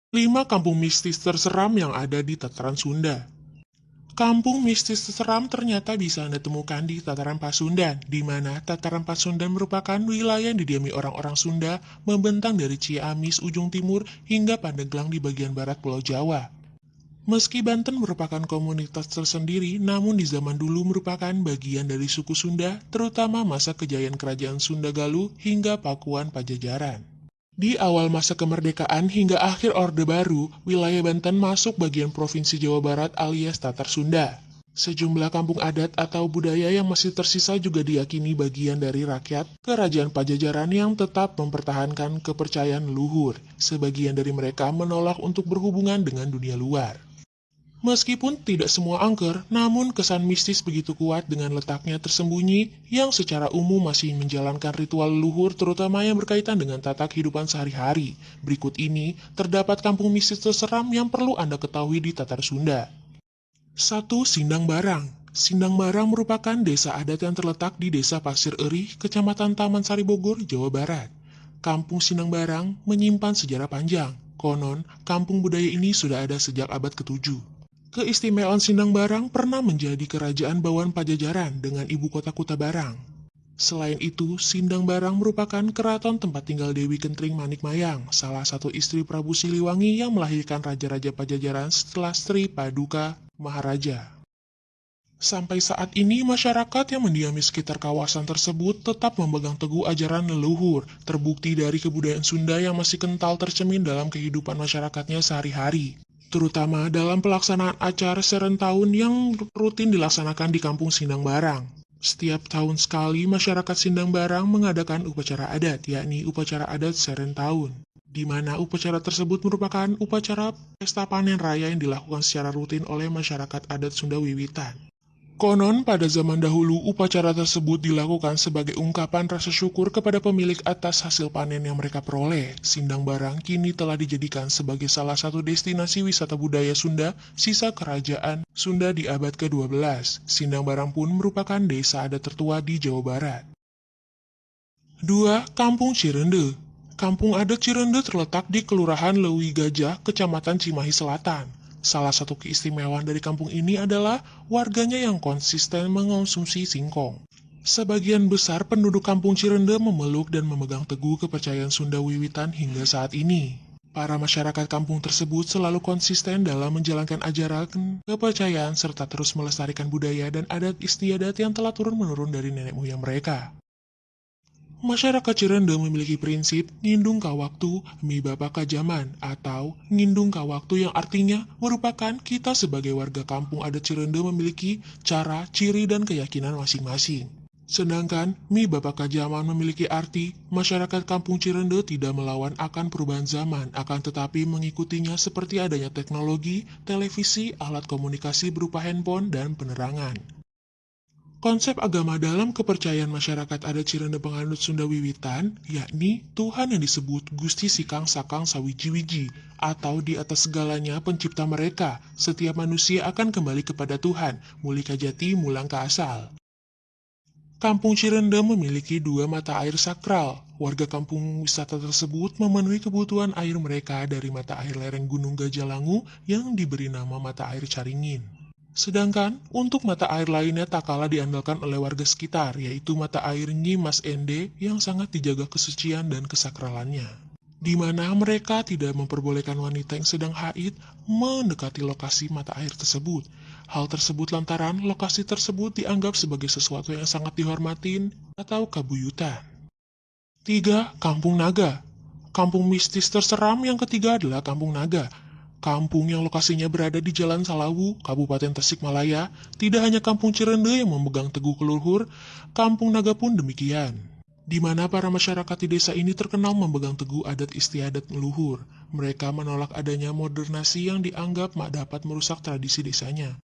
5 kampung mistis terseram yang ada di tataran Sunda. Kampung mistis terseram ternyata bisa Anda temukan di tataran Pasundan, di mana tataran Pasundan merupakan wilayah yang didiami orang-orang Sunda membentang dari Ciamis ujung timur hingga Pandeglang di bagian barat Pulau Jawa. Meski Banten merupakan komunitas tersendiri, namun di zaman dulu merupakan bagian dari suku Sunda, terutama masa kejayaan kerajaan Sunda Galuh hingga Pakuan Pajajaran. Di awal masa kemerdekaan hingga akhir Orde Baru, wilayah Banten masuk bagian Provinsi Jawa Barat alias Tatar Sunda. Sejumlah kampung adat atau budaya yang masih tersisa juga diyakini bagian dari rakyat Kerajaan Pajajaran yang tetap mempertahankan kepercayaan leluhur. Sebagian dari mereka menolak untuk berhubungan dengan dunia luar. Meskipun tidak semua angker, namun kesan mistis begitu kuat dengan letaknya tersembunyi yang secara umum masih menjalankan ritual leluhur terutama yang berkaitan dengan tata kehidupan sehari-hari. Berikut ini terdapat kampung mistis terseram yang perlu Anda ketahui di Tatar Sunda. 1. Sindang Barang. Sindang Barang merupakan desa adat yang terletak di Desa Pasir Eri, Kecamatan Taman Sari Bogor, Jawa Barat. Kampung Sindang Barang menyimpan sejarah panjang. Konon, kampung budaya ini sudah ada sejak abad ke-7. Keistimewaan Sindang Barang pernah menjadi kerajaan bawaan Pajajaran dengan ibu kota Kuta Barang. Selain itu, Sindang Barang merupakan keraton tempat tinggal Dewi Kentring Manik Mayang, salah satu istri Prabu Siliwangi yang melahirkan raja-raja Pajajaran setelah Sri Paduka Maharaja. Sampai saat ini, masyarakat yang mendiami sekitar kawasan tersebut tetap memegang teguh ajaran leluhur, terbukti dari kebudayaan Sunda yang masih kental tercemin dalam kehidupan masyarakatnya sehari-hari, terutama dalam pelaksanaan acara serentahun yang rutin dilaksanakan di Kampung Sindang Barang. Setiap tahun sekali, masyarakat Sindang Barang mengadakan upacara adat, yakni upacara adat serentahun, di mana upacara tersebut merupakan upacara pesta panen raya yang dilakukan secara rutin oleh masyarakat adat Sunda Wiwitan. Konon pada zaman dahulu upacara tersebut dilakukan sebagai ungkapan rasa syukur kepada pemilik atas hasil panen yang mereka peroleh. Sindang Barang kini telah dijadikan sebagai salah satu destinasi wisata budaya Sunda sisa kerajaan Sunda di abad ke-12. Sindang Barang pun merupakan desa adat tertua di Jawa Barat. 2. Kampung Cirende. Kampung adat Cirende terletak di Kelurahan Lewi Gajah, Kecamatan Cimahi Selatan. Salah satu keistimewaan dari kampung ini adalah warganya yang konsisten mengonsumsi singkong. Sebagian besar penduduk kampung Cirende memeluk dan memegang teguh kepercayaan Sunda Wiwitan hingga saat ini. Para masyarakat kampung tersebut selalu konsisten dalam menjalankan ajaran, kepercayaan, serta terus melestarikan budaya dan adat istiadat yang telah turun-menurun dari nenek moyang mereka. Masyarakat Cirende memiliki prinsip ngindung ka waktu, mi bapa ka zaman, atau ngindung ka waktu yang artinya merupakan kita sebagai warga kampung adat Cirende memiliki cara, ciri, dan keyakinan masing-masing. Sedangkan mi bapa ka zaman memiliki arti masyarakat kampung Cirende tidak melawan akan perubahan zaman, akan tetapi mengikutinya seperti adanya teknologi, televisi, alat komunikasi berupa handphone, dan penerangan. Konsep agama dalam kepercayaan masyarakat adat Cirende penganut Sunda Wiwitan, yakni Tuhan yang disebut Gusti Sikang Sakang Sawiji-wiji, atau di atas segalanya pencipta mereka. Setiap manusia akan kembali kepada Tuhan, muli kajati mulang ke asal. Kampung Cirende memiliki 2 mata air sakral. Warga kampung wisata tersebut memenuhi kebutuhan air mereka dari mata air lereng Gunung Gajalangu yang diberi nama mata air Caringin. Sedangkan untuk mata air lainnya tak kalah diandalkan oleh warga sekitar, yaitu mata air Nyi Mas Ende yang sangat dijaga kesucian dan kesakralannya, di mana mereka tidak memperbolehkan wanita yang sedang haid mendekati lokasi mata air tersebut. Hal tersebut lantaran lokasi tersebut dianggap sebagai sesuatu yang sangat dihormatin atau kabuyutan. 3. Kampung Naga. Kampung mistis terseram yang ketiga adalah Kampung Naga. Kampung yang lokasinya berada di Jalan Salawu, Kabupaten Tasikmalaya, tidak hanya kampung Cirende yang memegang teguh leluhur, Kampung Naga pun demikian, di mana para masyarakat di desa ini terkenal memegang teguh adat istiadat leluhur. Mereka menolak adanya modernasi yang dianggap dapat merusak tradisi desanya.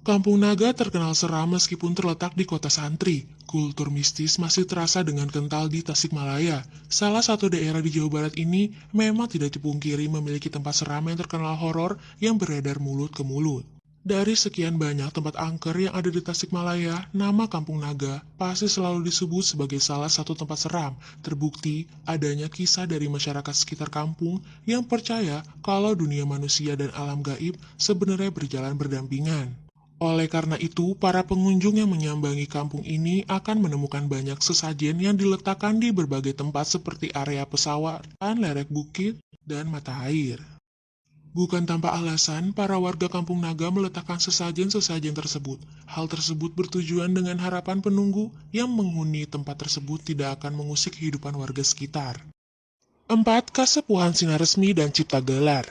Kampung Naga terkenal seram meskipun terletak di kota santri. Kultur mistis masih terasa dengan kental di Tasikmalaya. Salah satu daerah di Jawa Barat ini memang tidak dipungkiri memiliki tempat seram yang terkenal horor yang beredar mulut ke mulut. Dari sekian banyak tempat angker yang ada di Tasikmalaya, nama Kampung Naga pasti selalu disebut sebagai salah satu tempat seram. Terbukti adanya kisah dari masyarakat sekitar kampung yang percaya kalau dunia manusia dan alam gaib sebenarnya berjalan berdampingan. Oleh karena itu, para pengunjung yang menyambangi kampung ini akan menemukan banyak sesajen yang diletakkan di berbagai tempat seperti area pesawat, lereng bukit, dan mata air. Bukan tanpa alasan, para warga Kampung Naga meletakkan sesajen-sesajen tersebut. Hal tersebut bertujuan dengan harapan penunggu yang menghuni tempat tersebut tidak akan mengusik kehidupan warga sekitar. 4. Kasepuhan Sinar Resmi dan Cipta Gelar.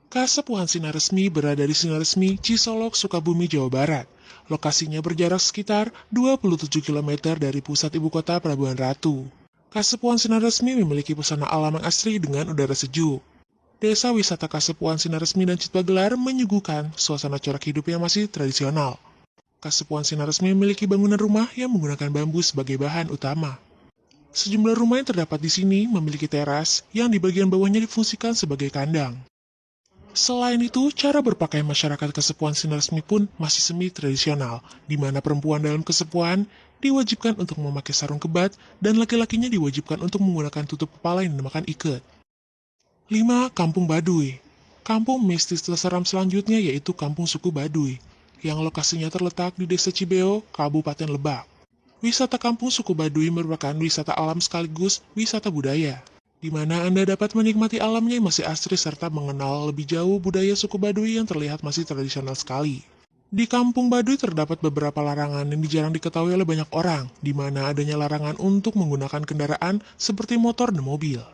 Kasepuhan Sinar Resmi berada di Sinar Resmi, Cisolok, Sukabumi, Jawa Barat. Lokasinya berjarak sekitar 27 km dari pusat ibu kota Pelabuhan Ratu. Kasepuhan Sinar Resmi memiliki pesona alam yang asri dengan udara sejuk. Desa wisata Kasepuhan Sinar Resmi dan Cipta Gelar menyuguhkan suasana corak hidup yang masih tradisional. Kasepuhan Sinar Resmi memiliki bangunan rumah yang menggunakan bambu sebagai bahan utama. Sejumlah rumah yang terdapat di sini memiliki teras yang di bagian bawahnya difungsikan sebagai kandang. Selain itu, cara berpakaian masyarakat Kasepuhan Sinar Resmi pun masih semi tradisional, di mana perempuan dalam kesepuhan diwajibkan untuk memakai sarung kebat dan laki-lakinya diwajibkan untuk menggunakan tutup kepala yang dinamakan iket. 5. Kampung Baduy. Kampung mistis terseram selanjutnya yaitu Kampung Suku Baduy, yang lokasinya terletak di Desa Cibeo, Kabupaten Lebak. Wisata Kampung Suku Baduy merupakan wisata alam sekaligus wisata budaya, di mana Anda dapat menikmati alamnya yang masih asri serta mengenal lebih jauh budaya suku Baduy yang terlihat masih tradisional sekali. Di Kampung Baduy terdapat beberapa larangan yang jarang diketahui oleh banyak orang, di mana adanya larangan untuk menggunakan kendaraan seperti motor dan mobil.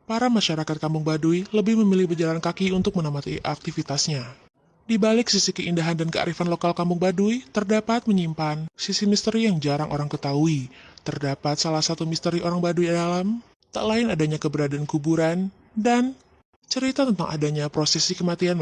Para masyarakat Kampung Baduy lebih memilih berjalan kaki untuk menamati aktivitasnya. Di balik sisi keindahan dan kearifan lokal Kampung Baduy, terdapat menyimpan sisi misteri yang jarang orang ketahui. Terdapat salah satu misteri orang Baduy dalam, tak lain adanya keberadaan kuburan, dan cerita tentang adanya prosesi kematian masyarakat.